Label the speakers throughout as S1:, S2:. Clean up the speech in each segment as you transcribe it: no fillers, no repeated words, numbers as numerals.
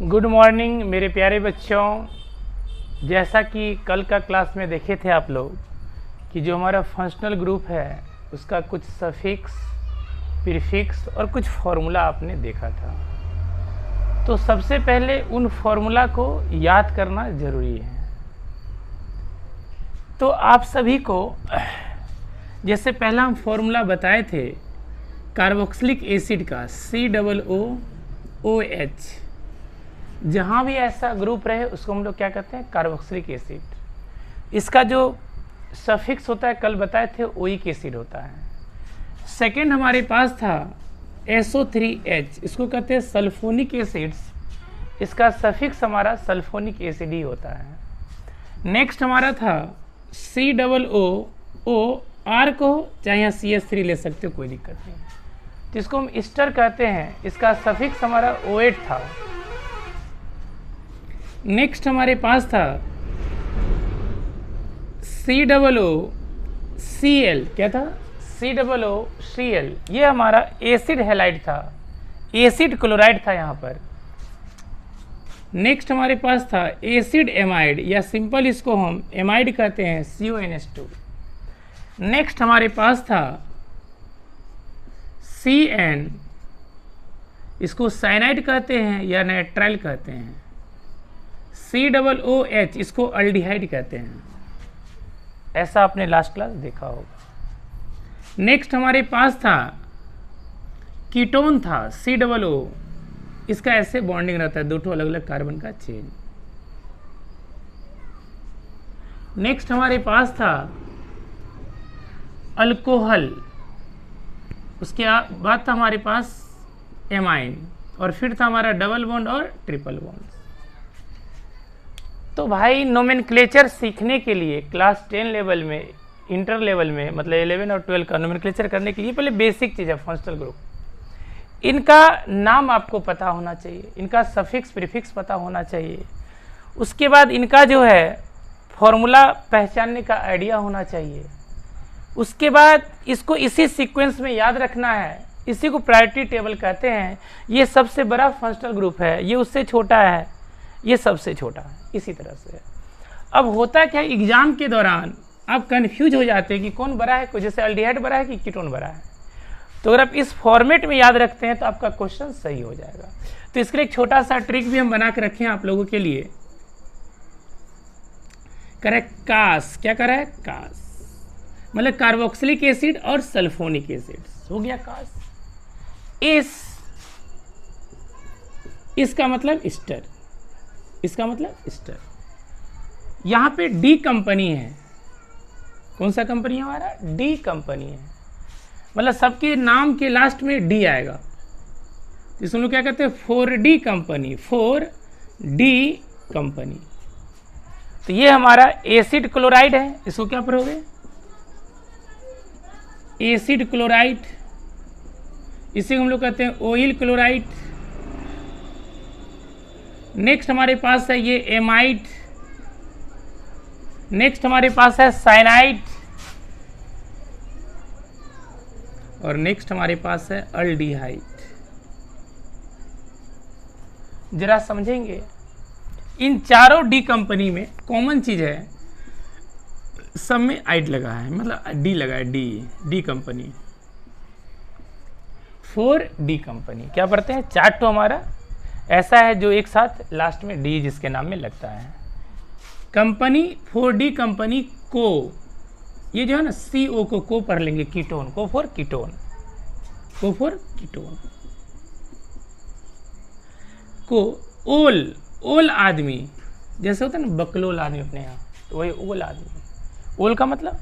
S1: Good morning मेरे प्यारे बच्चों। जैसा कि कल का क्लास में देखे थे आप लोग कि जो हमारा फंक्शनल ग्रुप है उसका कुछ सफिक्स, प्रीफिक्स और कुछ फॉर्मूला आपने देखा था। तो सबसे पहले उन फॉर्मूला को याद करना ज़रूरी है। तो आप सभी को जैसे पहला हम फॉर्मूला बताए थे कार्बोक्सिलिक एसिड का COOH, जहाँ भी ऐसा ग्रुप रहे उसको हम लोग क्या कहते हैं, कार्बोक्सिलिक एसिड। इसका जो सफिक्स होता है कल बताए थे ओइक एसिड होता है। सेकेंड हमारे पास था SO3H, इसको कहते हैं सल्फोनिक एसिड्स, इसका सफिक्स हमारा सल्फोनिक एसिड ही होता है। नेक्स्ट हमारा था COO, R को चाहे यहाँ CH3 ले सकते हो, कोई दिक्कत नहीं, तो इसको हम ईस्टर कहते हैं, इसका सफिक्स हमारा OH था। नेक्स्ट हमारे पास था COOCl, क्या था, COOCl, ये हमारा एसिड हैलाइड था, एसिड क्लोराइड था यहाँ पर। नेक्स्ट हमारे पास था एसिड एमाइड, या सिंपल इसको हम एमाइड कहते हैं, CONH2। नेक्स्ट हमारे पास था CN, इसको साइनाइड कहते हैं या नाइट्राइल कहते हैं। COOH, इसको अल्डिहाइड कहते हैं। ऐसा आपने लास्ट क्लास देखा होगा। नेक्स्ट हमारे पास था कीटोन था COO, इसका ऐसे बॉन्डिंग रहता है, दो ठो अलग अलग कार्बन का चेन। नेक्स्ट हमारे पास था अल्कोहल, उसके बाद था हमारे पास एमाइन, और फिर था हमारा डबल बॉन्ड और ट्रिपल बॉन्ड। तो भाई नोमेनक्लेचर सीखने के लिए क्लास 10 लेवल में, इंटर लेवल में, मतलब 11 और 12 का नोमेनक्लेचर करने के लिए पहले बेसिक चीज़ है फंक्शनल ग्रुप। इनका नाम आपको पता होना चाहिए, इनका सफिक्स प्रीफिक्स पता होना चाहिए, उसके बाद इनका जो है फॉर्मूला पहचानने का आइडिया होना चाहिए। उसके बाद इसको इसी सीक्वेंस में याद रखना है, इसी को प्रायोरिटी टेबल कहते हैं। ये सबसे बड़ा फंक्शनल ग्रुप है, ये उससे छोटा है, ये सबसे छोटा है, इसी तरह से। अब होता क्या, एग्जाम के दौरान आप कंफ्यूज हो जाते हैं कि कौन बड़ा है, जैसे अल्डिहाइड बड़ा है कि कीटोन बड़ा है। तो अगर आप इस फॉर्मेट में याद रखते हैं तो आपका क्वेश्चन सही हो जाएगा। तो इसके लिए एक छोटा सा ट्रिक भी हम बना के रखे हैं आप लोगों के लिए। करे कास, क्या करा है, कास मतलब कार्बोक्सिलिक एसिड और सल्फोनिक एसिड, हो गया कास। इसका मतलब ईस्टर, इसका मतलब ईस्टर। यहाँ पे डी कंपनी है, कौन सा कंपनी है हमारा, डी कंपनी है, मतलब सबके नाम के लास्ट में डी आएगा। तो इसमें लोग क्या कहते हैं, 4D कंपनी, 4D कंपनी। तो ये हमारा एसिड क्लोराइड है, इसको क्या पढ़ोगे, एसिड क्लोराइड। इसे हम लोग कहते हैं ऑयल क्लोराइड। नेक्स्ट हमारे पास है ये एमाइड। नेक्स्ट हमारे पास है साइनाइड, और नेक्स्ट हमारे पास है अल्डिहाइड। जरा समझेंगे, इन चारों डी कंपनी में कॉमन चीज है, सब में आइड लगा है, मतलब डी लगा है, डी कंपनी, 4D कंपनी। क्या पढ़ते हैं, चार्ट तो हमारा ऐसा है जो एक साथ लास्ट में डी जिसके नाम में लगता है। कंपनी 4D कंपनी को, ये जो है ना CO को पढ़ लेंगे, कीटोन को फॉर कीटोन, को फॉर कीटोन। को ओल आदमी, जैसे होता है ना बकलोल आदमी अपने यहाँ, तो वही ओल आदमी। ओल का मतलब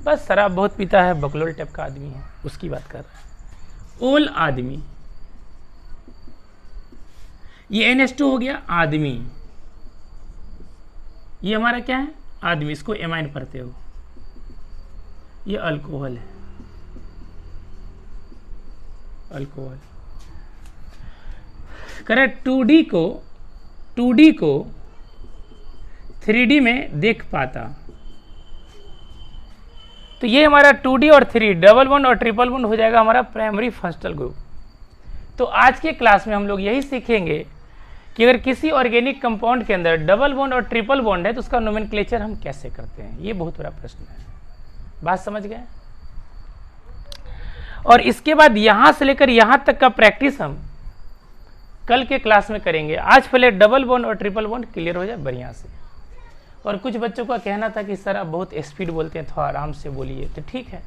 S1: बस शराब बहुत पीता है, बकलोल टाइप का आदमी है, उसकी बात कर रहा है, ओल आदमी। ये NH2 हो गया आदमी, ये हमारा क्या है, आदमी, इसको एमाइन पढ़ते हो। ये अल्कोहल है, अल्कोहल। करेक्ट। 2D को 3D में देख पाता, तो ये हमारा 2D और 3 डबल बॉन्ड और ट्रिपल बॉन्ड हो जाएगा हमारा प्राइमरी फंक्शनल ग्रुप। तो आज के क्लास में हम लोग यही सीखेंगे कि अगर किसी ऑर्गेनिक कंपाउंड के अंदर डबल बॉन्ड और ट्रिपल बॉन्ड है तो उसका नोमेनक्लेचर हम कैसे करते हैं, ये बहुत बड़ा प्रश्न है। बात समझ गए? और इसके बाद यहां से लेकर यहां तक का प्रैक्टिस हम कल के क्लास में करेंगे। आज पहले डबल बॉन्ड और ट्रिपल बॉन्ड क्लियर हो जाए बढ़िया से। और कुछ बच्चों का कहना था कि सर आप बहुत स्पीड बोलते हैं, थोड़ा आराम से बोलिए, तो ठीक है।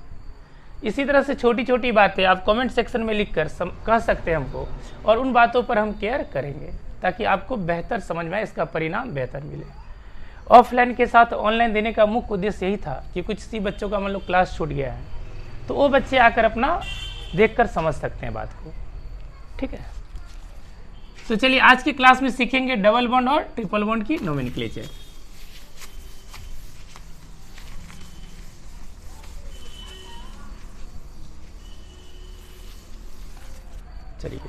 S1: इसी तरह से छोटी छोटी बातें आप कमेंट सेक्शन में लिखकर कह सकते हैं हमको, और उन बातों पर हम केयर करेंगे ताकि आपको बेहतर समझ में आए, इसका परिणाम बेहतर मिले। ऑफलाइन के साथ ऑनलाइन देने का मुख्य उद्देश्य यही था कि कुछ सी बच्चों का मान लो क्लास छूट गया है तो वो बच्चे आकर अपना देखकर समझ सकते हैं बात को, ठीक है। तो चलिए आज की क्लास में सीखेंगे डबल बॉन्ड और ट्रिपल बॉन्ड की नोमेनक्लेचर। चलिए,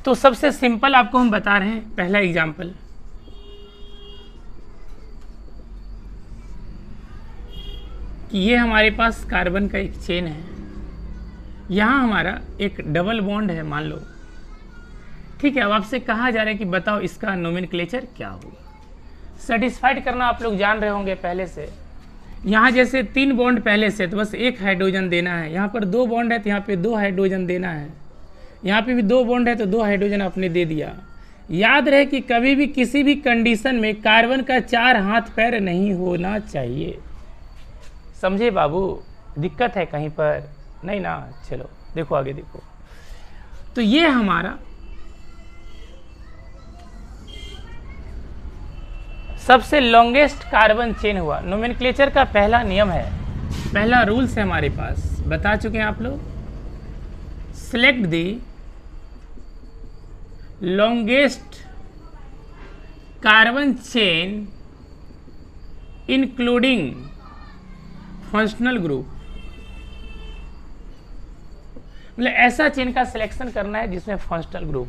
S1: तो सबसे सिंपल आपको हम बता रहे हैं पहला एग्जाम्पल। कि ये हमारे पास कार्बन का एक चेन है, यहाँ हमारा एक डबल बॉन्ड है मान लो, ठीक है। अब आपसे कहा जा रहा है कि बताओ इसका नोमेनक्लेचर क्या होगा। सेटिस्फाइड करना आप लोग जान रहे होंगे पहले से। यहाँ जैसे 3 बॉन्ड पहले से, तो बस 1 हाइड्रोजन देना है। यहाँ पर 2 बॉन्ड है तो यहाँ पे 2 हाइड्रोजन देना है। यहाँ पे भी 2 बॉन्ड है तो 2 हाइड्रोजन आपने दे दिया। याद रहे कि कभी भी किसी भी कंडीशन में कार्बन का 4 हाथ पैर नहीं होना चाहिए। समझे बाबू? दिक्कत है कहीं पर? नहीं ना। चलो देखो आगे देखो। तो ये हमारा सबसे लॉन्गेस्ट कार्बन चेन हुआ। नोमेनक्लेचर का पहला नियम है, पहला रूल्स है हमारे पास, बता चुके हैं आप लोग। Select the longest carbon chain including functional group. मतलब ऐसा चेन का सिलेक्शन करना है जिसमें फंक्शनल ग्रुप।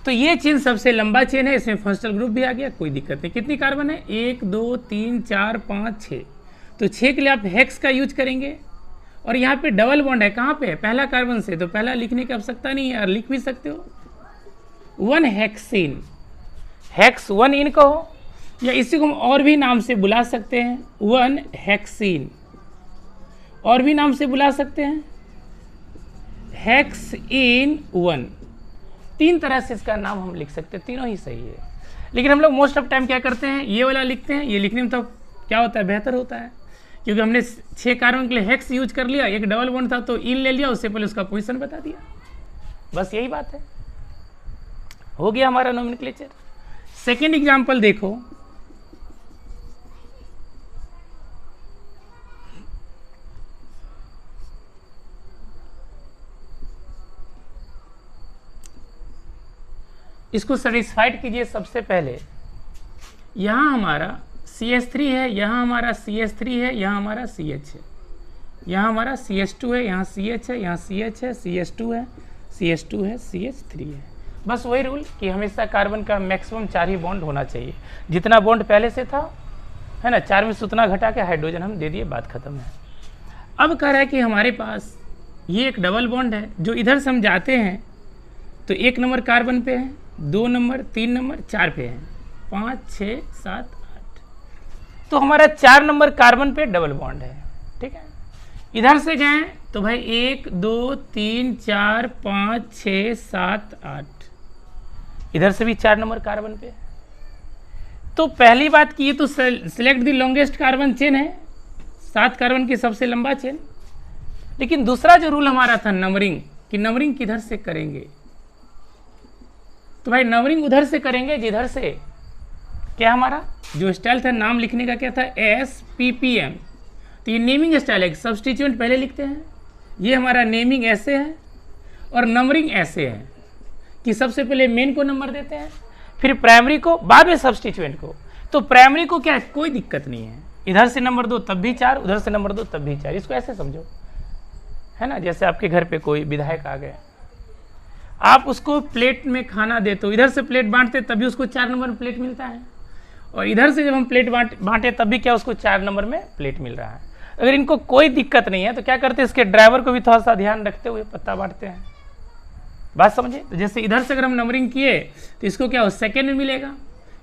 S1: तो ये चेन सबसे लंबा चेन है, इसमें फंक्शनल ग्रुप भी आ गया, कोई दिक्कत नहीं। कितनी कार्बन है? 1 2 3 4 5 6। तो 6 के लिए आप हेक्स का यूज करेंगे। और यहाँ पे डबल बॉन्ड है, कहाँ पे है? पहला कार्बन से, तो पहला लिखने की आवश्यकता नहीं है, और लिख भी सकते हो 1 हेक्सीन। हेक्स 1 इन कहो, या इसी को हम और भी नाम से बुला सकते हैं 1 हेक्सीन। और भी नाम से बुला सकते हैं हेक्स इन 1। 3 तरह से इसका नाम हम लिख सकते हैं, तीनों ही सही है। लेकिन हम लोग मोस्ट ऑफ टाइम क्या करते हैं, ये वाला लिखते हैं। ये लिखने में तो क्या होता है, बेहतर होता है, क्योंकि हमने 6 कार्बन के लिए हेक्स यूज कर लिया, एक डबल बॉन्ड था तो इन ले लिया, उससे पहले उसका पोजीशन बता दिया। बस यही बात है, हो गया हमारा नोमेनक्लेचर। सेकेंड एग्जाम्पल देखो। इसको सेटिस्फाइड कीजिए। सबसे पहले यहाँ हमारा CH3 है, यहाँ हमारा CH3 है, यहाँ हमारा CH है, यहाँ हमारा CH2 है, यहाँ CH है, यहाँ CH है, CH2 है, CH2 है, CH3 है। बस वही रूल कि हमेशा कार्बन का मैक्सिमम 4 ही बॉन्ड होना चाहिए। जितना बॉन्ड पहले से था, है ना, 4 में से उतना घटा के हाइड्रोजन हम दे दिए, बात खत्म है। अब कह रहा है कि हमारे पास ये एक डबल बॉन्ड है, जो इधर से हम जाते हैं तो 1 नंबर कार्बन पे है, 2 नंबर, 3 नंबर, 4 पे है, 5 6 7 8। तो हमारा 4 नंबर कार्बन पे डबल बॉन्ड है, ठीक है। इधर से गए तो भाई 1 2 3 4 5 6 7 8। इधर से भी 4 नंबर कार्बन पे। तो पहली बात की ये तो select the longest carbon chain है, 7 कार्बन की सबसे लंबा चेन। लेकिन दूसरा जो रूल हमारा था नंबरिंग, कि नंबरिंग किधर से करेंगे, तो भाई नंबरिंग उधर से करेंगे जिधर से क्या हमारा जो स्टाइल था नाम लिखने का, क्या था, SPPM। तो ये नेमिंग स्टाइल है, सब्स्टिट्यूएंट पहले लिखते हैं। ये हमारा नेमिंग ऐसे है और नंबरिंग ऐसे है कि सबसे पहले मेन को नंबर देते हैं, फिर प्राइमरी को, बाद में सब्स्टिट्यूएंट को। तो प्राइमरी को क्या है, कोई दिक्कत नहीं है, इधर से नंबर दो तब भी 4, उधर से नंबर दो तब भी 4। इसको ऐसे समझो, है ना। जैसे आपके घर पे कोई विधायक आ गए, आप उसको प्लेट में खाना देते हो, इधर से प्लेट बांटते तभी उसको 4 नंबर में प्लेट मिलता है, और इधर से जब हम प्लेट बांटे तब भी क्या उसको 4 नंबर में प्लेट मिल रहा है। अगर इनको कोई दिक्कत नहीं है तो क्या करते हैं, इसके ड्राइवर को भी थोड़ा सा ध्यान रखते हुए पत्ता बांटते हैं। बात समझे? तो जैसे इधर से अगर हम नंबरिंग किए तो इसको क्या हो, सेकेंड में मिलेगा।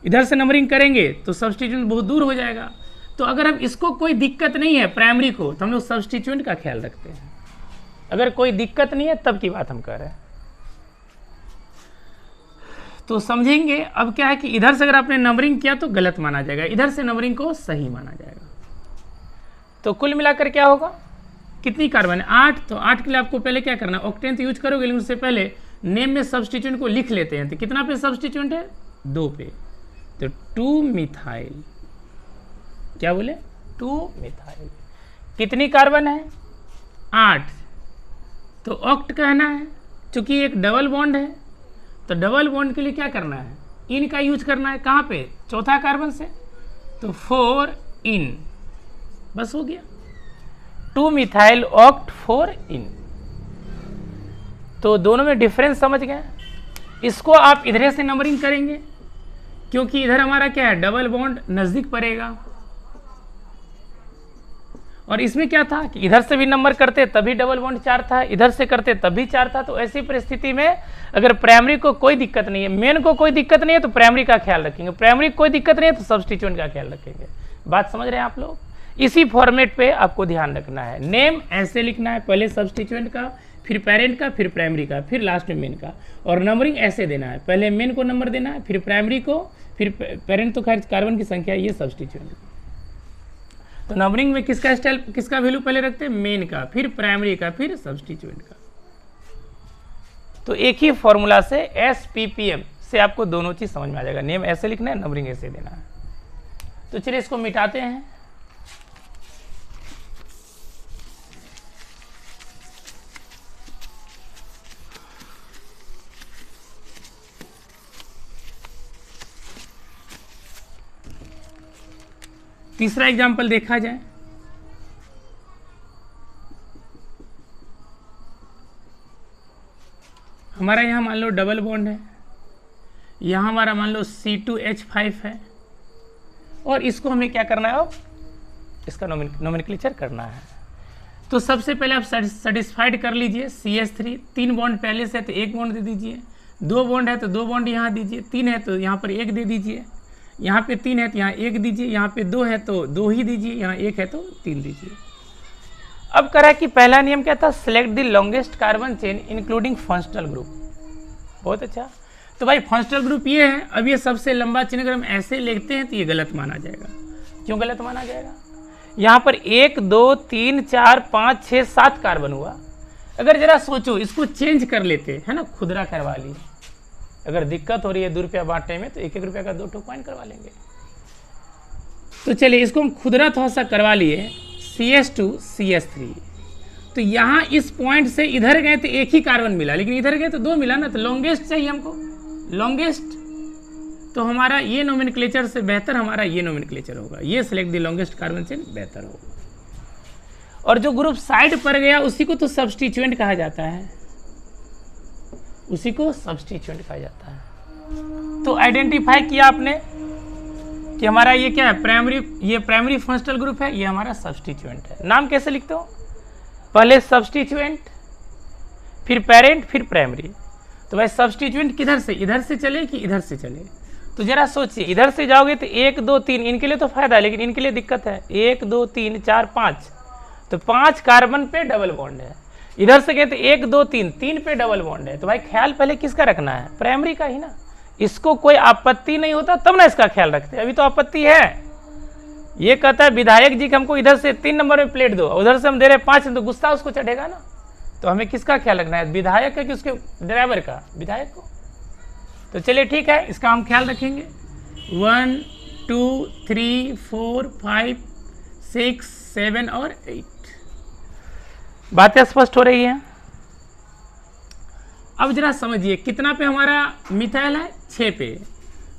S1: इधर से नंबरिंग करेंगे तो सब्स्टिट्यूएंट बहुत दूर हो जाएगा। तो अगर हम इसको कोई दिक्कत नहीं है प्राइमरी को, तो हम लोग सब्स्टिट्यूएंट का ख्याल रखते हैं। अगर कोई दिक्कत नहीं है तब की बात हम कर रहे हैं। तो समझेंगे अब क्या है कि इधर से अगर आपने नंबरिंग किया तो गलत माना जाएगा, इधर से नंबरिंग को सही माना जाएगा। तो कुल मिलाकर क्या होगा, कितनी कार्बन है, 8। तो 8 के लिए आपको पहले क्या करना है, ऑक्टेन यूज करोगे, लेकिन उससे पहले नेम में सब्स्टिट्यूएंट को लिख लेते हैं। तो कितना पे सब्स्टिट्यूएंट है, 2 पे। तो 2 मिथाइल, क्या बोले, 2 मिथाइल। कितनी कार्बन है, 8। तो ऑक्ट कहना है, चूंकि एक डबल बॉन्ड है तो डबल बॉन्ड के लिए क्या करना है, इन का यूज करना है। कहाँ पे, चौथा कार्बन से, तो 4 इन, बस हो गया। 2 मिथाइल ऑक्ट 4 इन। तो दोनों में डिफरेंस समझ गए। इसको आप इधर से नंबरिंग करेंगे क्योंकि इधर हमारा क्या है, डबल बॉन्ड नजदीक पड़ेगा। और इसमें क्या था कि इधर से भी नंबर करते तभी डबल बॉन्ड 4 था, इधर से करते तभी 4 था। तो ऐसी परिस्थिति में अगर प्राइमरी को कोई दिक्कत नहीं है, मेन को कोई दिक्कत नहीं है, तो प्राइमरी का ख्याल रखेंगे। प्राइमरी को कोई दिक्कत नहीं है तो सब्स्टिट्यूएंट का ख्याल रखेंगे। बात समझ रहे हैं आप लोग? इसी फॉर्मेट पे आपको ध्यान रखना है। नेम ऐसे लिखना है, पहले सब्स्टिट्यूएंट का, फिर पेरेंट का, फिर प्राइमरी का, फिर लास्ट में मेन का। और नंबरिंग ऐसे देना है, पहले मेन को नंबर देना है, फिर प्राइमरी को, फिर पेरेंट तो खैर कार्बन की संख्या, ये सब्स्टिट्यूएंट। तो नंबरिंग में किसका स्टाइल, किसका वैल्यू पहले रखते हैं, मेन का, फिर प्राइमरी का, फिर सब्स्टिट्यूएंट का। तो एक ही फॉर्मूला से SPPM से आपको दोनों चीज समझ में आ जाएगा। नेम ऐसे लिखना है, नंबरिंग ऐसे देना है। तो चलिए इसको मिटाते हैं। तीसरा एग्जाम्पल देखा जाए। हमारा यहाँ मान लो डबल बॉन्ड है, यहाँ हमारा मान लो C2H5 है, और इसको हमें क्या करना है, अब इसका नोमेनक्लेचर करना है। तो सबसे पहले आप सेटिस्फाइड कर लीजिए। CH3, 3 बॉन्ड पहले से है तो 1 बॉन्ड दे दीजिए, 2 बॉन्ड है तो 2 बॉन्ड यहाँ दीजिए, 3 है तो यहाँ पर 1 दे दीजिए, यहाँ पे 3 है तो यहाँ 1 दीजिए, यहाँ पे 2 है तो 2 ही दीजिए, यहाँ 1 है तो 3 दीजिए। अब करा कि पहला नियम क्या था, select the longest carbon chain including functional group. बहुत अच्छा। तो भाई फंक्शनल ग्रुप ये है। अब ये सबसे लंबा चेन अगर हम ऐसे लिखते हैं तो ये गलत माना जाएगा। क्यों गलत माना जाएगा, यहाँ पर 1 2 3 4 5 6 7 कार्बन हुआ। अगर जरा सोचो इसको चेंज कर लेते है ना, खुदरा करवा ली। अगर दिक्कत हो रही है 2 रुपया बांटने में तो 1-1 रुपया का 2 पॉइंट करवा लेंगे। तो चलिए इसको हम खुदरा थोड़ा सा करवा लिए, CH2 CH3। तो यहाँ इस पॉइंट से इधर गए तो 1 ही कार्बन मिला, लेकिन इधर गए तो 2 मिला ना। तो लॉन्गेस्ट चाहिए हमको, लॉन्गेस्ट। तो हमारा ये नोमेनक्लेचर से बेहतर हमारा ये नोमेनक्लेचर होगा, ये select the longest carbon chain बेहतर होगा। और जो ग्रुप साइड पर गया उसी को तो सब्स्टिट्यूएंट कहा जाता है, उसी को सब्स्टिट्यूएंट कहा जाता है। तो आइडेंटिफाई किया आपने कि हमारा ये क्या है, प्राइमरी, ये प्राइमरी फंक्शनल ग्रुप है, ये हमारा सब्स्टिट्यूएंट है। नाम कैसे लिखते हो, पहले सब्स्टिट्यूएंट, फिर पेरेंट, फिर प्राइमरी। तो भाई सब्स्टिट्यूएंट किधर से, इधर से चले कि इधर से चले? तो जरा सोचिए, इधर से जाओगे तो 1 2 3, इनके लिए तो फायदा है, लेकिन इनके लिए दिक्कत है। 1 2 3 4 5, तो 5 कार्बन पे डबल बॉन्ड है। इधर से गए तो 1 2 3, 3 पे डबल बॉन्ड है। तो भाई ख्याल पहले किसका रखना है, प्राइमरी का ही ना। इसको कोई आपत्ति नहीं होता तब ना इसका ख्याल रखते, अभी तो आपत्ति है। ये कहता है विधायक जी कि हमको इधर से 3 नंबर में प्लेट दो, उधर से हम दे रहे 5, तो गुस्सा उसको चढ़ेगा ना। तो हमें किसका ख्याल रखना है, विधायक का कि उसके ड्राइवर का, विधायक को। तो चलिए ठीक है, इसका हम ख्याल रखेंगे। 1 2 3 4 5 6 7 और 8। बातें स्पष्ट हो रही है? अब जरा समझिए कितना पे हमारा मिथाइल है, 6 पे।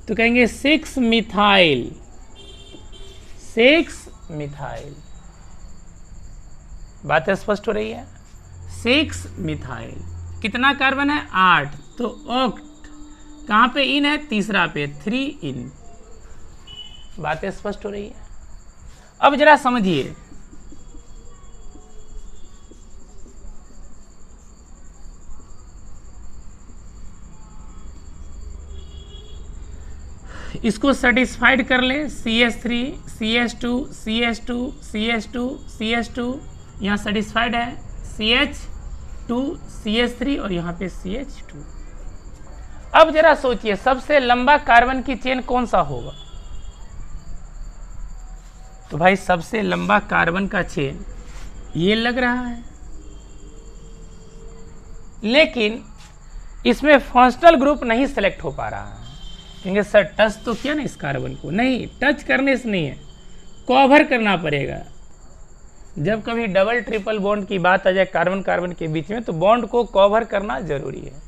S1: तो कहेंगे 6 मिथाइल, 6 मिथाइल। बातें स्पष्ट हो रही है? 6 मिथाइल। कितना कार्बन है, 8। तो ऑक्ट कहाँ पे इन है, तीसरा पे, 3 इन। बातें स्पष्ट हो रही है? अब जरा समझिए, इसको सेटिस्फाइड कर ले, CH3 CH2 CH2 CH2 CH2, यहाँ सेटिस्फाइड है, CH2 CH3 और यहाँ पे CH2। अब जरा सोचिए सबसे लंबा कार्बन की चेन कौन सा होगा? तो भाई सबसे लंबा कार्बन का चेन ये लग रहा है, लेकिन इसमें फंक्शनल ग्रुप नहीं सेलेक्ट हो पा रहा है। कहेंगे सर टच तो किया ना इस कार्बन को, नहीं, टच करने से नहीं है, कवर करना पड़ेगा। जब कभी डबल ट्रिपल बॉन्ड की बात आ जाए कार्बन कार्बन के बीच में, तो बॉन्ड को कवर करना जरूरी है।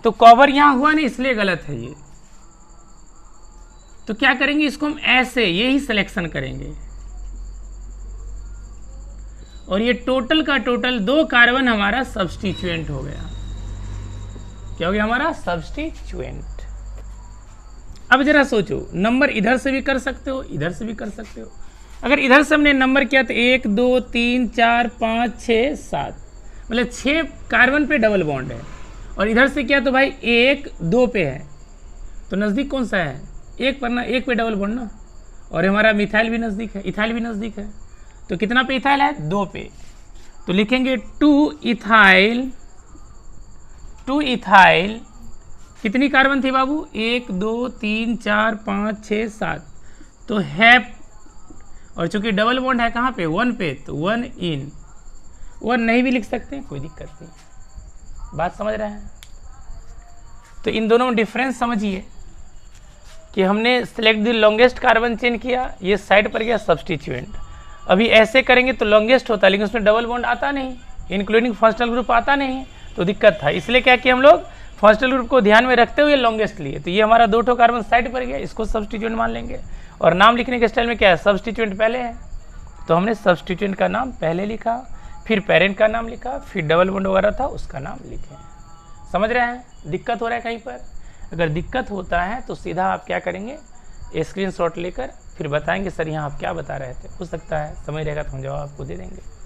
S1: तो कवर यहां हुआ नहीं, इसलिए गलत है ये। तो क्या करेंगे, इसको हम ऐसे यही सिलेक्शन करेंगे, और ये टोटल का टोटल 2 कार्बन हमारा सब्स्टिट्यूएंट हो गया। क्या हो गया हमारा? सब्स्टिट्यूएंट। अब जरा सोचो, नंबर इधर से भी कर सकते हो, इधर से भी कर सकते हो। अगर इधर से हमने नंबर किया तो 1 2 3 4 5 6 7, मतलब 6 कार्बन पे डबल बॉन्ड है, और इधर से किया तो भाई 1 2 पे है, तो नज़दीक कौन सा है? 1 पर ना, 1 पे डबल बॉन्ड ना, और हमारा मिथाइल भी नज़दीक है, इथाइल भी नज़दीक है। तो कितना पे इथाइल है? 2 पे। तो लिखेंगे 2 इथाइल। कितनी कार्बन थी बाबू? 1 2 3 4 5 6 7, तो है, और चूंकि डबल बॉन्ड है कहाँ पे? 1 पे, तो 1 इन 1 नहीं भी लिख सकते हैं, कोई दिक्कत नहीं। बात समझ रहे हैं? तो इन दोनों में डिफरेंस समझिए कि हमने select the longest carbon chain किया, ये साइड पर गया सब्स्टिट्यूएंट। अभी ऐसे करेंगे तो लॉन्गेस्ट होता है, लेकिन उसमें डबल बॉन्ड आता नहीं, इंक्लूडिंग फंक्शनल ग्रुप आता नहीं, तो दिक्कत था। इसलिए क्या किया हम लोग, फंक्शनल ग्रुप को ध्यान में रखते हुए लॉन्गेस्ट लिए। तो ये हमारा 2 ठो कार्बन साइड पर गया, इसको सब्स्टिट्यूएंट मान लेंगे। और नाम लिखने के स्टाइल में क्या है? सब्स्टिट्यूएंट पहले है, तो हमने सब्स्टिट्यूएंट का नाम पहले लिखा, फिर पेरेंट का नाम लिखा, फिर डबल बॉन्ड वगैरह था उसका नाम लिखे। समझ रहे हैं? दिक्कत हो रहा है कहीं पर? अगर दिक्कत होता है तो सीधा आप क्या करेंगे, स्क्रीनशॉट लेकर फिर बताएंगे सर यहाँ आप क्या बता रहे थे। हो सकता है समझ रहेगा तो हम जवाब आपको दे देंगे।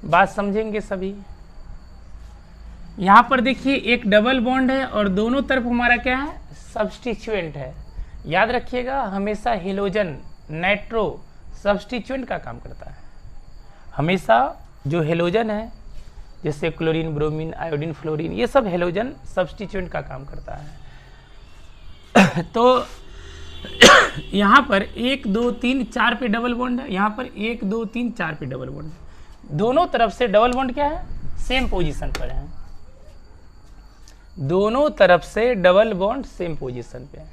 S1: बात समझेंगे सभी। यहां पर देखिए एक डबल बॉन्ड है और दोनों तरफ हमारा क्या है? सब्स्टिट्यूएंट है। याद रखिएगा हमेशा हेलोजन नाइट्रो सब्स्टिट्यूएंट का काम करता है। हमेशा जो हेलोजन है जैसे क्लोरीन, ब्रोमीन, आयोडीन, फ्लोरीन, ये सब हेलोजन सब्स्टिट्यूएंट का काम करता है। तो यहाँ पर 1 2 3 4 पे डबल बॉन्ड है, यहाँ पर 1 2 3 4 पे डबल बॉन्ड है। दोनों तरफ से डबल बॉन्ड क्या है? सेम पोजीशन पर है। दोनों तरफ से डबल बॉन्ड सेम पोजीशन पे है।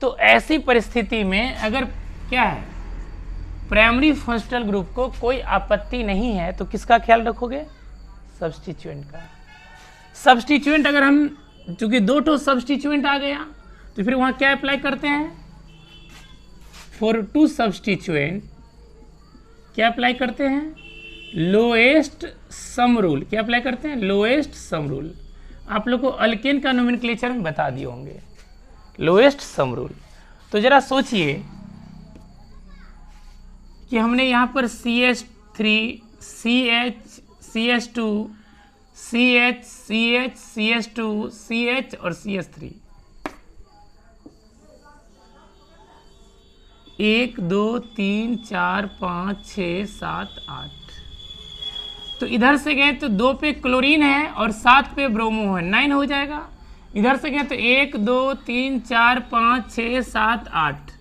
S1: तो ऐसी परिस्थिति में अगर क्या है, प्राइमरी फंक्शनल ग्रुप को कोई आपत्ति नहीं है तो किसका ख्याल रखोगे? सब्स्टिट्यूएंट का। सब्स्टिट्यूएंट अगर हम, चूंकि 2 ठो सब्स्टिट्यूएंट आ गया तो फिर वहां क्या अप्लाई करते हैं? फॉर 2 सब्स्टिट्यूएंट क्या अप्लाई करते हैं? Lowest sum rule. क्या अप्लाई करते हैं? Lowest sum rule. आप लोग को अल्केन का नोमेनक्लेचर में बता दिए होंगे, लोएस्ट सम रूल। तो जरा सोचिए कि हमने यहां पर CH3 CH CH2 CH CH CH2 CH और CH3, 1 2 3 4 5 6 7 8। तो इधर से गए तो 2 पे क्लोरीन है और 7 पे ब्रोमो है, 9 हो जाएगा। इधर से गए तो 1 2 3 4 5 6 7 8,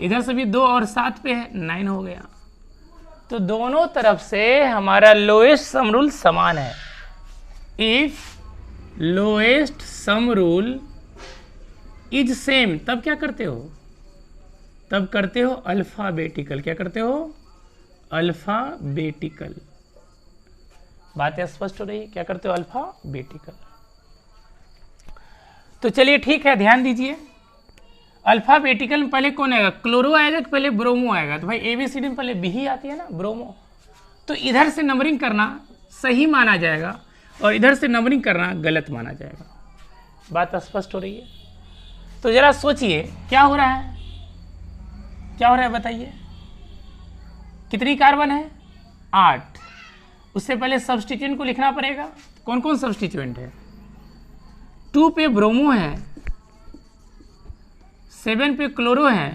S1: इधर से भी 2 और 7 पे है, 9 हो गया। तो दोनों तरफ से हमारा लोएस्ट सम रूल समान है। If lowest sum rule is same, तब क्या करते हो? तब करते हो अल्फाबेटिकल। क्या करते हो? अल्फाबेटिकल। बात स्पष्ट हो रही है? क्या करते हो? अल्फाबेटिकल। तो चलिए ठीक है, ध्यान दीजिए, अल्फाबेटिकल में पहले कौन आएगा, क्लोरो आएगा कि पहले ब्रोमो आएगा? तो भाई ABCD में पहले B ही आती है ना, ब्रोमो। तो इधर से नंबरिंग करना सही माना जाएगा और इधर से नंबरिंग करना गलत माना जाएगा। बात स्पष्ट हो रही है? तो जरा सोचिए क्या हो रहा है, क्या हो रहा है बताइए। कितनी कार्बन है? 8। उससे पहले सब्स्टिट्यूएंट को लिखना पड़ेगा। कौन कौन सब्स्टिट्यूएंट है? 2 पे ब्रोमो है, 7 पे क्लोरो है,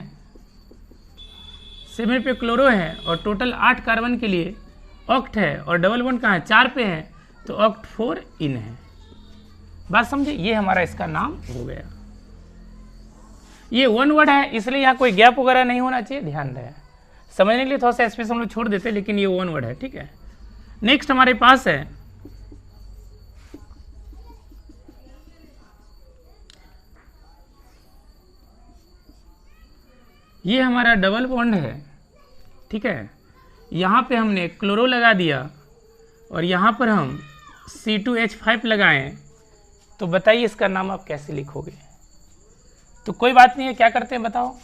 S1: 7 पे क्लोरो है और टोटल 8 कार्बन के लिए ऑक्ट है और डबल बॉन्ड कहाँ है? 4 पे है, तो ऑक्ट 4 इन है। बात समझे? ये हमारा इसका नाम हो गया। ये 1 वर्ड है इसलिए यहाँ कोई गैप वगैरह नहीं होना चाहिए, ध्यान रहे। समझने के लिए थोड़ा सा स्पेस हम लोग छोड़ देते, लेकिन ये 1 वर्ड है, ठीक है। नेक्स्ट हमारे पास है ये हमारा डबल बॉन्ड है, ठीक है। यहाँ पे हमने क्लोरो लगा दिया और यहाँ पर हम C2H5 लगाएं, तो बताइए इसका नाम आप कैसे लिखोगे? तो कोई बात नहीं है, क्या करते हैं बताओ।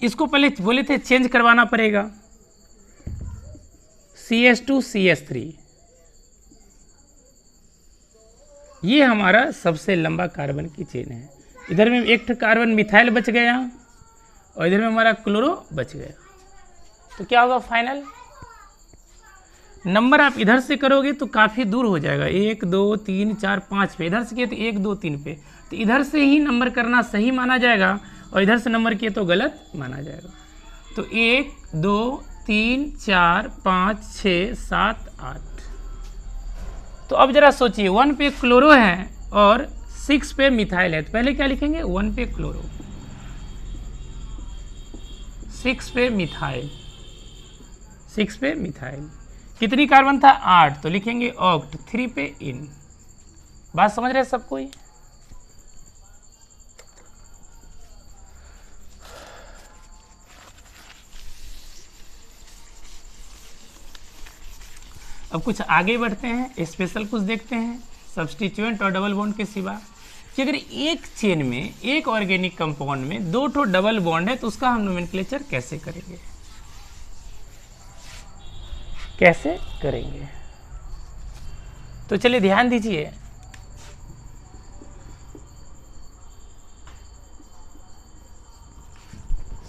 S1: इसको पहले बोले थे चेंज करवाना पड़ेगा, CH2CH3। ये हमारा सबसे लंबा कार्बन की चेन है। इधर में एक कार्बन मिथाइल बच गया और इधर में हमारा क्लोरो बच गया। तो क्या होगा फाइनल नंबर? आप इधर से करोगे तो काफ़ी दूर हो जाएगा, 1 2 3 4 5 पे। इधर से किए तो 1 2 3 पे, तो इधर से ही नंबर करना सही माना जाएगा और इधर से नंबर किए तो गलत माना जाएगा। तो 1 2 3 4 5 6 7 8। तो अब जरा सोचिए, 1 पे क्लोरो है और 6 पे मिथाइल है, तो पहले क्या लिखेंगे? 1 पे क्लोरो, 6 पे मिथाइल, 6 पे मिथाइल। कितनी कार्बन था? 8, तो लिखेंगे ऑक्ट, 3 पे इन। बात समझ रहे सब कोई? अब कुछ आगे बढ़ते हैं, स्पेशल कुछ देखते हैं सब्स्टिट्यूएंट और डबल बॉन्ड के सिवा, कि अगर एक चेन में, एक ऑर्गेनिक कंपाउंड में 2 ठो डबल बॉन्ड है तो उसका हम नोमेनक्लेचर कैसे करेंगे? कैसे करेंगे? तो चलिए ध्यान दीजिए,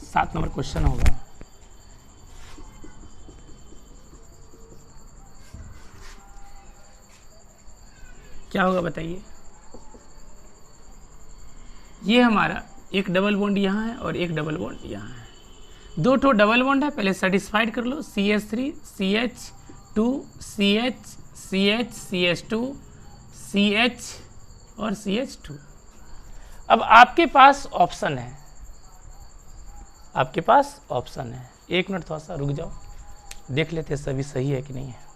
S1: सात नंबर क्वेश्चन होगा। क्या होगा बताइए। ये हमारा एक डबल बॉन्ड यहाँ है और एक डबल बॉन्ड यहाँ है, 2 ठो डबल बॉन्ड है, पहले सेटिस्फाइड कर लो। CH3 CH2 CH CH CH2 CH और CH2। अब आपके पास ऑप्शन है, आपके पास ऑप्शन है। एक मिनट थोड़ा सा रुक जाओ, देख लेते सभी सही है कि नहीं है।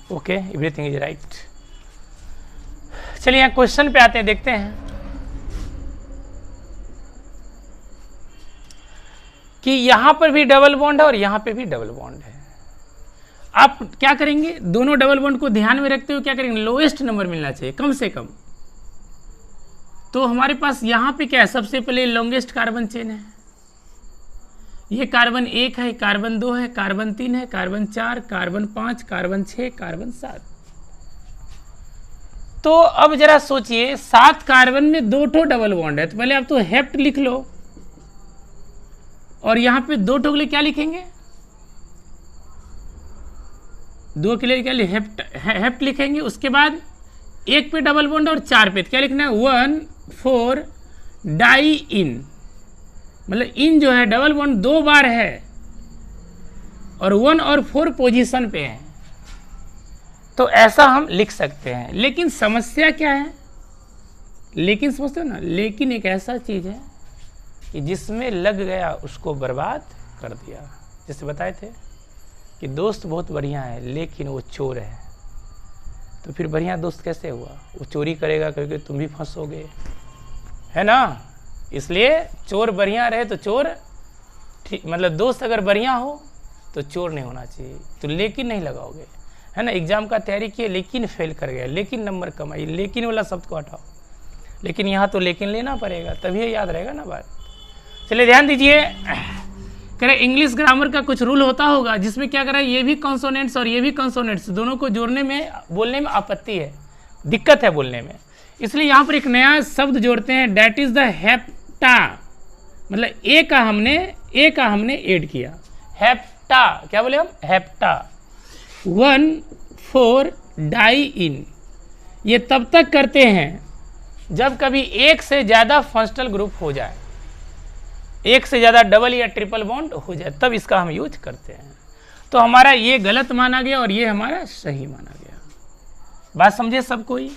S1: Okay, everything is right. चलिए यहाँ क्वेश्चन पे आते हैं, देखते हैं कि यहाँ पर भी डबल बॉन्ड है और यहाँ पे भी डबल बॉन्ड है। आप क्या करेंगे? दोनों डबल बॉन्ड को ध्यान में रखते हुए क्या करेंगे? लोएस्ट नंबर मिलना चाहिए कम से कम। तो हमारे पास यहाँ पे क्या है? सबसे पहले लॉन्गेस्ट कार्बन चेन है, ये कार्बन 1 है, कार्बन 2 है, कार्बन 3 है, कार्बन 4, कार्बन 5, कार्बन 6, कार्बन 7। तो अब जरा सोचिए, 7 कार्बन में 2 ठो डबल बॉन्ड है, तो पहले आप तो हेप्ट लिख लो और यहाँ पे 2 ठो के लिए क्या लिखेंगे? 2 के लिए क्या हेप्ट लिखेंगे। उसके बाद 1 पे डबल बॉन्ड और 4 पे क्या लिखना है? 1 4 डाई इन, मतलब इन जो है डबल बॉन्ड 2 बार है और 1 और 4 पोजीशन पे है, तो ऐसा हम लिख सकते हैं। लेकिन समस्या क्या है? लेकिन समझते हो ना, लेकिन एक ऐसा चीज है कि जिसमें लग गया उसको बर्बाद कर दिया। जैसे बताए थे कि दोस्त बहुत बढ़िया है लेकिन वो चोर है, तो फिर बढ़िया दोस्त कैसे हुआ? वो चोरी करेगा क्योंकि तुम भी फंसोगे, है ना। इसलिए चोर बढ़िया रहे तो चोर ठीक, मतलब दोस्त अगर बढ़िया हो तो चोर नहीं होना चाहिए। तो लेकिन नहीं लगाओगे, है ना। एग्जाम का तैयारी किए लेकिन फेल कर गया, लेकिन नंबर कम आई, लेकिन वाला शब्द को हटाओ। लेकिन यहाँ तो लेकिन लेना पड़ेगा, तभी याद रहेगा ना बात। चलिए ध्यान दीजिए, कह रहे इंग्लिश ग्रामर का कुछ रूल होता होगा जिसमें क्या करा, ये भी कॉन्सोनेंट्स और ये भी कॉन्सोनेंट्स दोनों को जोड़ने में, बोलने में आपत्ति है, दिक्कत है बोलने में। इसलिए यहाँ पर एक नया शब्द जोड़ते हैं, डैट इज द हेप्टा। मतलब ए का हमने ऐड किया, हेप्टा। क्या बोले हम? हेप्टा। 1,4 डाइइन। ये तब तक करते हैं जब कभी एक से ज़्यादा फंक्शनल ग्रुप हो जाए, एक से ज़्यादा डबल या ट्रिपल बॉन्ड हो जाए, तब इसका हम यूज करते हैं। तो हमारा ये गलत माना गया और ये हमारा सही माना गया। बात समझे सब कोई?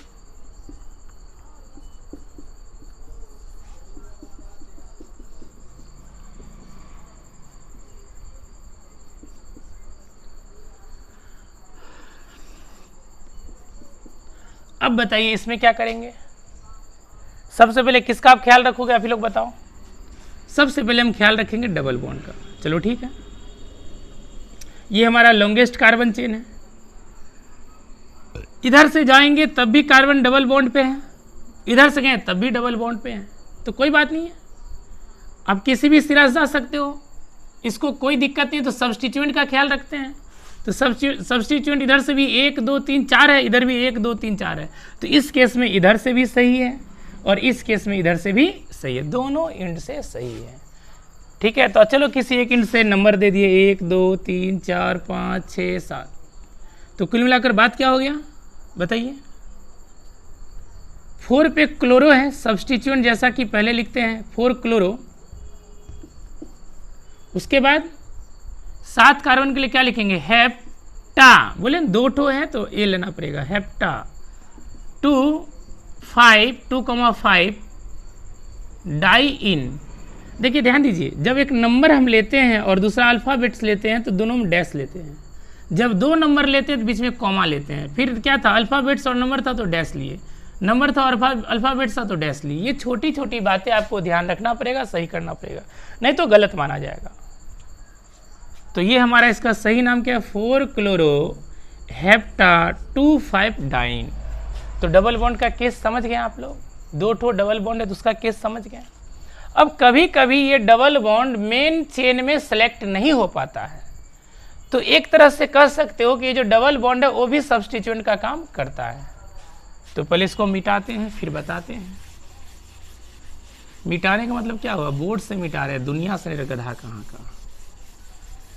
S1: अब बताइए इसमें क्या करेंगे। सबसे पहले किसका आप ख्याल रखोगे, आप ही लोग बताओ। सबसे पहले हम ख्याल रखेंगे डबल बॉन्ड का। चलो ठीक है, ये हमारा लॉन्गेस्ट कार्बन चेन है। इधर से जाएंगे तब भी कार्बन डबल बॉन्ड पे है, इधर से गए तब भी डबल बॉन्ड पे है, तो कोई बात नहीं है। आप किसी भी सिरा से जा सकते हो, इसको कोई दिक्कत नहीं। तो सब्स्टिट्यूएंट का ख्याल रखते हैं, तो सब्स्टिट्यूएंट इधर से भी 1 2 3 4 है, इधर भी 1 2 3 4 है। तो इस केस में इधर से भी सही है और इस केस में इधर से भी सही है, दोनों एंड से सही है। ठीक है, तो चलो किसी एक एंड से नंबर दे दिए 1 2 3 4 5 6 7। तो कुल मिलाकर बात क्या हो गया बताइए। 4 पे क्लोरो है सब्स्टिट्यूएंट, जैसा कि पहले लिखते हैं 4 क्लोरो। उसके बाद 7 कार्बन के लिए क्या लिखेंगे, हेप्टा। बोले 2 ठो है तो ए लेना पड़ेगा, हेप्टा। 2,5 डाइइन। देखिए ध्यान दीजिए, जब एक नंबर हम लेते हैं और दूसरा अल्फ़ाबेट्स लेते हैं तो दोनों में डैश लेते हैं। जब 2 नंबर लेते हैं तो बीच में कॉमा लेते हैं। फिर क्या था, अल्फ़ाबेट्स और नंबर था तो डैश लिए, नंबर था और अल्फ़ाबेट्स था तो डैश लिए। ये छोटी छोटी बातें आपको ध्यान रखना पड़ेगा, सही करना पड़ेगा, नहीं तो गलत माना जाएगा। तो ये हमारा इसका सही नाम क्या है, 4 क्लोरो हेप्टा 2,5 डाइन। तो डबल बॉन्ड का केस समझ गए आप लोग, 2 ठो डबल बॉन्ड है तो उसका केस समझ गए। अब कभी कभी ये डबल बॉन्ड मेन चेन में सेलेक्ट नहीं हो पाता है, तो एक तरह से कह सकते हो कि ये जो डबल बॉन्ड है वो भी सब्स्टिट्यूएंट का काम करता है। तो पहले इसको मिटाते हैं फिर बताते हैं। मिटाने का मतलब क्या हुआ, बोर्ड से मिटा रहे, दुनिया से नहीं, गधा कहाँ का।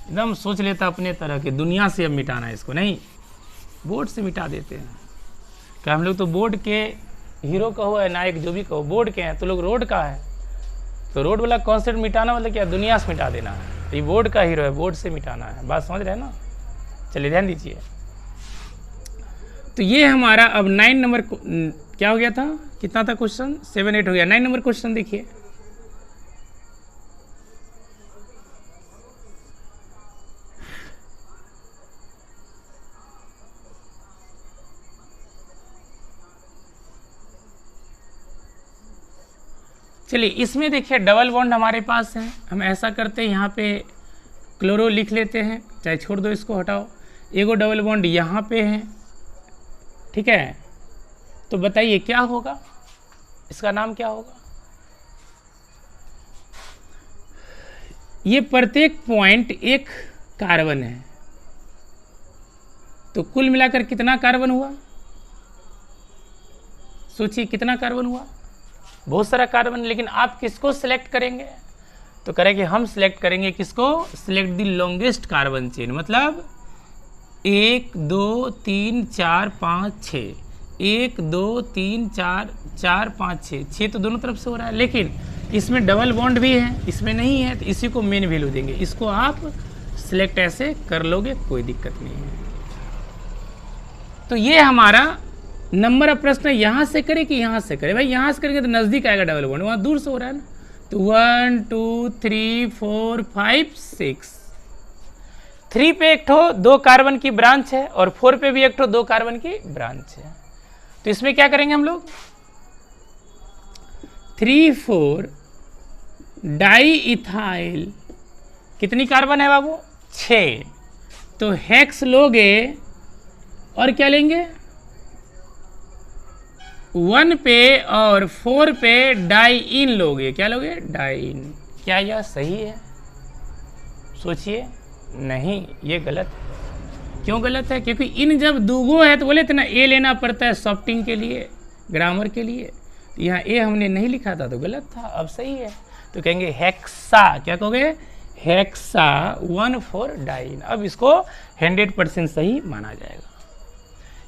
S1: एकदम सोच लेता अपने तरह के, दुनिया से अब मिटाना है इसको, नहीं बोर्ड से मिटा देते हैं। क्या हम लोग तो बोर्ड के हीरो कहो या नायक जो भी कहो, बोर्ड के हैं, तो लोग रोड का है, तो रोड वाला कॉन्सेप्ट मिटाना मतलब क्या, दुनिया से मिटा देना है। तो ये बोर्ड का हीरो है, बोर्ड से मिटाना है। बात समझ रहे हैं ना। चलिए ध्यान दीजिए, तो ये हमारा अब 9 नंबर क्या हो गया था, कितना था क्वेश्चन, 7 8 हो गया। 9 नंबर क्वेश्चन देखिए। चलिए इसमें देखिए डबल बॉन्ड हमारे पास है, हम ऐसा करते हैं यहाँ पे क्लोरो लिख लेते हैं, चाहे छोड़ दो इसको हटाओ। एगो डबल बॉन्ड यहाँ पे है, ठीक है। तो बताइए क्या होगा, इसका नाम क्या होगा। ये प्रत्येक पॉइंट एक कार्बन है, तो कुल मिलाकर कितना कार्बन हुआ, सोचिए कितना कार्बन हुआ, बहुत सारा कार्बन। लेकिन आप किसको सिलेक्ट करेंगे, तो करेंगे हम सिलेक्ट करेंगे किसको, select the longest carbon chain. मतलब 1 2 3 4 5 6, 1 2 3 4 4 5 6, 6 तो दोनों तरफ से हो रहा है, लेकिन इसमें डबल बॉन्ड भी है, इसमें नहीं है, तो इसी को मेन वैल्यू देंगे। इसको आप सिलेक्ट ऐसे कर लोगे, कोई दिक्कत नहीं है। तो ये हमारा नंबर ऑफ प्रश्न यहाँ से करे कि यहाँ से करे, भाई यहाँ से करेंगे तो नज़दीक आएगा डबल बॉन्ड, वहाँ दूर से हो रहा है ना, तो 1 2 3 4 5 6, 3 पे एक ठो 2 कार्बन की ब्रांच है और 4 पे भी एक ठो 2 कार्बन की ब्रांच है। तो इसमें क्या करेंगे हम लोग, 3 4 डाई इथाइल, कितनी कार्बन है बाबू, 6। तो हेक्स लोगे और क्या लेंगे, 1 पे और 4 पे डाइइन लोगे, क्या लोगे, डाइइन। क्या यह सही है, सोचिए। नहीं, ये गलत है। क्यों गलत है, क्योंकि इन जब दूगो है तो बोले थे ना ए लेना पड़ता है सॉफ्टिंग के लिए, ग्रामर के लिए। यहाँ ए हमने नहीं लिखा था तो गलत था, अब सही है। तो कहेंगे हेक्सा, क्या कहोगे, हेक्सा 1,4 डाइन। अब इसको 100% सही माना जाएगा।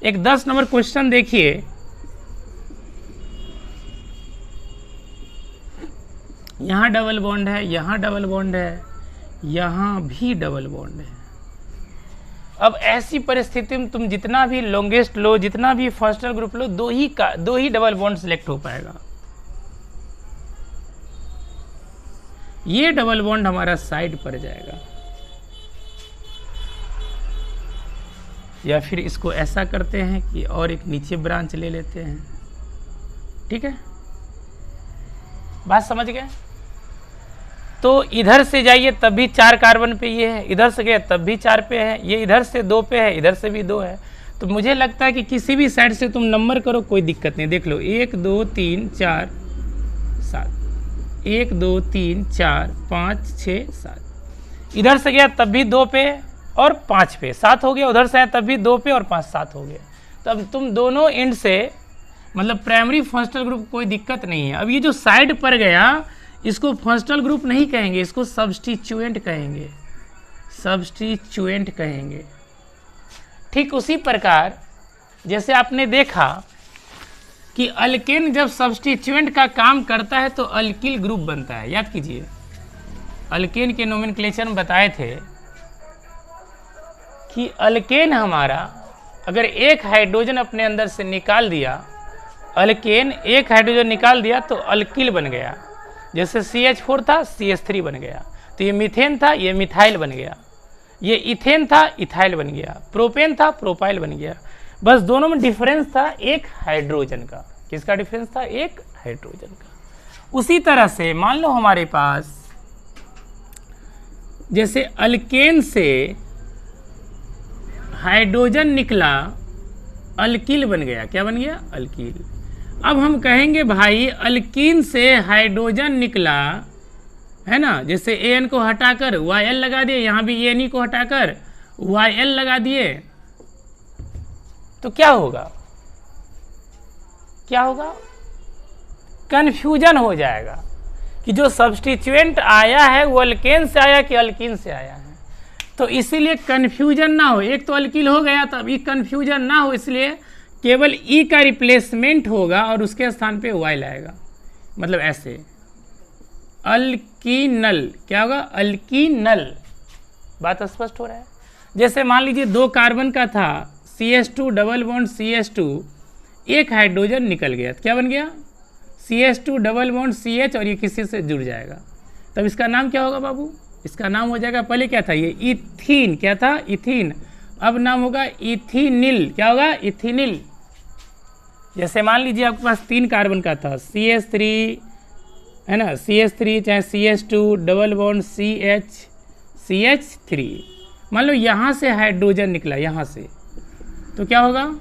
S1: एक 10 नंबर क्वेश्चन देखिए, यहाँ डबल बॉन्ड है, यहाँ डबल बॉन्ड है, यहाँ भी डबल बॉन्ड है। अब ऐसी परिस्थिति में तुम जितना भी लॉन्गेस्ट लो, जितना भी फंक्शनल ग्रुप लो, दो ही डबल बॉन्ड सिलेक्ट हो पाएगा। ये डबल बॉन्ड हमारा साइड पर जाएगा, या फिर इसको ऐसा करते हैं कि और एक नीचे ब्रांच ले लेते हैं। ठीक है, बात समझ गए। तो इधर से जाइए तब भी 4 कार्बन पे ये है, इधर से गए तब भी 4 पे है, ये इधर से 2 पे है, इधर से भी 2 है। तो मुझे लगता है कि किसी भी साइड से तुम नंबर करो कोई दिक्कत नहीं। देख लो 1 2 3 4 7, 1 2 3 4 5 6 7। इधर से गया तब भी 2 पे और 5 पे, 7 हो गया। उधर से आया तब भी 2 पे और 5 7 हो गया। तो अब तुम दोनों एंड से मतलब प्राइमरी फंक्शनल ग्रुप कोई दिक्कत नहीं है। अब ये जो साइड पर गया इसको फंक्शनल ग्रुप नहीं कहेंगे, इसको सब्स्टिट्यूएंट कहेंगे, सब्स्टिट्यूएंट कहेंगे। ठीक उसी प्रकार जैसे आपने देखा कि अल्केन जब सब्स्टिट्यूएंट का काम करता है तो अल्किल ग्रुप बनता है। याद कीजिए, अल्केन के नोमेनक्लेचर में बताए थे कि अल्केन हमारा अगर एक हाइड्रोजन अपने अंदर से निकाल दिया, अल्केन एक हाइड्रोजन निकाल दिया तो अल्किल बन गया। जैसे CH4 था CH3 बन गया, तो ये मीथेन था ये मिथाइल बन गया, ये इथेन था इथाइल बन गया, प्रोपेन था प्रोपाइल बन गया। बस दोनों में डिफरेंस था एक हाइड्रोजन का। किसका डिफरेंस था, एक हाइड्रोजन का। उसी तरह से मान लो हमारे पास जैसे अल्केन से हाइड्रोजन निकला, अल्किल बन गया। क्या बन गया, अल्किल। अब हम कहेंगे भाई अल्कीन से हाइड्रोजन निकला है ना, जैसे AN को हटाकर YL लगा दिए, यहाँ भी ANE को हटाकर YL लगा दिए, तो क्या होगा, क्या होगा, कंफ्यूजन हो जाएगा कि जो सब्स्टिट्यूएंट आया है वो अल्केन से आया कि अल्कीन से आया है। तो इसीलिए कंफ्यूजन ना हो, एक तो अल्किल हो गया तो अभी कंफ्यूजन ना हो, इसलिए केवल ई का रिप्लेसमेंट होगा और उसके स्थान पे वाई आएगा। मतलब ऐसे अल्कीनल, क्या होगा, अल्कीनल। बात स्पष्ट हो रहा है। जैसे मान लीजिए 2 कार्बन का था, CH2 डबल बॉन्ड CH2, एक हाइड्रोजन निकल गया, क्या बन गया, CH2 डबल बॉन्ड CH, और ये किसी से जुड़ जाएगा। तब इसका नाम क्या होगा बाबू, इसका नाम हो जाएगा, पहले क्या था ये इथीन, क्या था, इथीन। अब नाम होगा इथीनिल, क्या होगा, इथीनिल। जैसे मान लीजिए आपके पास 3 कार्बन का था, CH3 है ना, CH3 चाहे CH2 डबल बॉन्ड CH3। मान लो यहाँ से हाइड्रोजन निकला, यहाँ से, तो क्या होगा,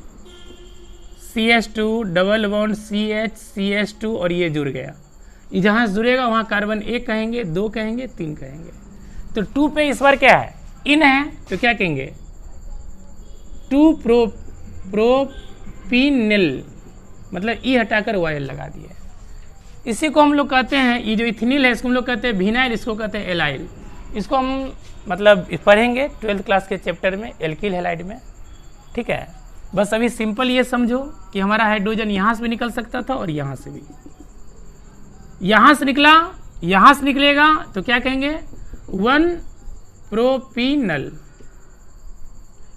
S1: CH2 डबल बॉन्ड CH2, और ये जुड़ गया। ये जहाँ से जुड़ेगा वहाँ कार्बन 1 कहेंगे, 2 कहेंगे, 3 कहेंगे। तो 2 पे इस बार क्या है, इन है, तो क्या कहेंगे, 2 प्रोपिनिल, मतलब ई हटाकर वायल लगा दिए। इसी को हम लोग कहते हैं, ये जो इथेनिल है इसको हम लोग कहते हैं विनाइल, इसको कहते हैं एलाइल। इसको हम मतलब पढ़ेंगे 12th क्लास के चैप्टर में, एल्किल हैलाइड में। ठीक है, बस अभी सिंपल ये समझो कि हमारा हाइड्रोजन यहाँ से भी निकल सकता था और यहाँ से भी। यहाँ से निकला, यहाँ से निकलेगा तो क्या कहेंगे, 1 प्रोपिनल।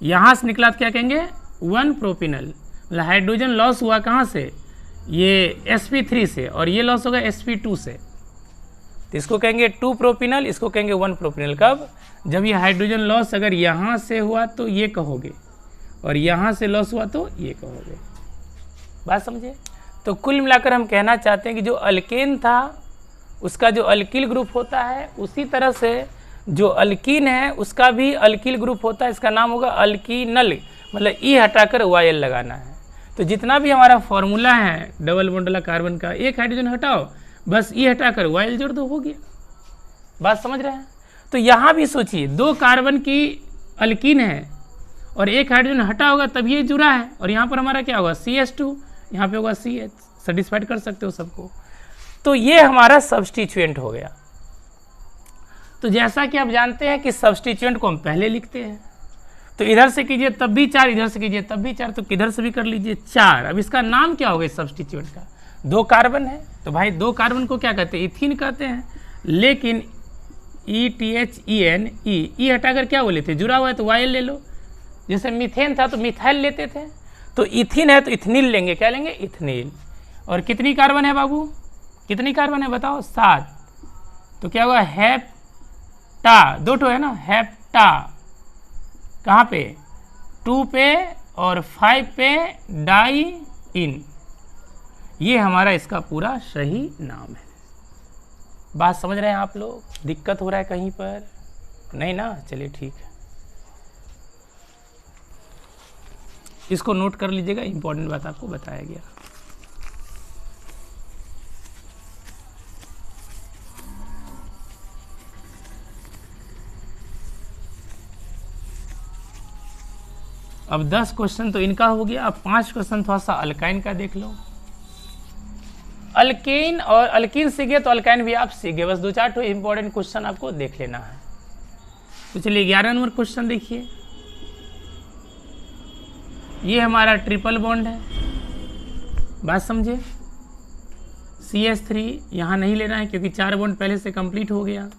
S1: यहाँ से निकला तो क्या कहेंगे, 1 प्रोपिनल। मतलब हाइड्रोजन लॉस हुआ कहाँ से, ये sp3 से, और ये लॉस होगा sp2 से। तो इसको कहेंगे 2 प्रोपिनल, इसको कहेंगे 1 प्रोपिनल। कब? जब ये हाइड्रोजन लॉस अगर यहाँ से हुआ तो ये कहोगे, और यहाँ से लॉस हुआ तो ये कहोगे। बात समझे? तो कुल मिलाकर हम कहना चाहते हैं कि जो अल्केन था उसका जो अल्किल ग्रुप होता है, उसी तरह से जो अल्कीन है उसका भी अल्किल ग्रुप होता है, इसका नाम होगा अल्कीनल, मतलब ई हटाकर YL लगाना है। तो जितना भी हमारा फॉर्मूला है डबल बॉन्ड वाला कार्बन का, एक हाइड्रोजन हटाओ, बस ई हटाकर YL जोड़ दो, हो गया। बात समझ रहे हैं? तो यहाँ भी सोचिए, 2 कार्बन की अल्कीन है और एक हाइड्रोजन हटा होगा तब ये जुड़ा है, और यहाँ पर हमारा क्या होगा CH2, यहाँ पे होगा CH। सेटिस्फाइड कर सकते हो सबको? तो ये हमारा सब्स्टिट्यूएंट हो गया। तो जैसा कि आप जानते हैं कि सब्स्टिट्यूएंट को हम पहले लिखते हैं, तो इधर से कीजिए तब भी 4, इधर से कीजिए तब भी 4, तो किधर से भी कर लीजिए 4। अब इसका नाम क्या होगा इस सब्स्टिट्यूएंट का? 2 कार्बन है, तो भाई 2 कार्बन को क्या कहते हैं? इथीन कहते हैं। लेकिन ETHEN, ई हटाकर क्या बोले थे? जुड़ा हुआ है तो YL ले लो। जैसे मीथेन था तो मिथाइल लेते थे, तो इथिन है तो इथनील लेंगे। क्या लेंगे? इथनील। और कितनी कार्बन है बाबू? कितनी कार्बन है बताओ? 7। तो क्या होगा? हेप्टा, 2 ठो है ना, हेप्टा। कहाँ पे? 2 पे और 5 पे डाई इन। ये हमारा इसका पूरा सही नाम है। बात समझ रहे हैं आप लोग? दिक्कत हो रहा है कहीं पर? नहीं ना? चलिए ठीक है, इसको नोट कर लीजिएगा, इंपॉर्टेंट बात आपको बताया गया। अब 10 क्वेश्चन तो इनका हो गया। अब 5 क्वेश्चन थोड़ा सा अल्काइन का देख लो। अल्केन और अल्कीन सीख गए तो अल्काइन भी आप सीख गए, बस 2-4 तो इंपॉर्टेंट क्वेश्चन आपको देख लेना है। तो चलिए 11 नंबर क्वेश्चन देखिए। ये हमारा ट्रिपल बॉन्ड है, बात समझे। CH3 यहाँ नहीं लेना है क्योंकि 4 बॉन्ड पहले से कंप्लीट हो गया।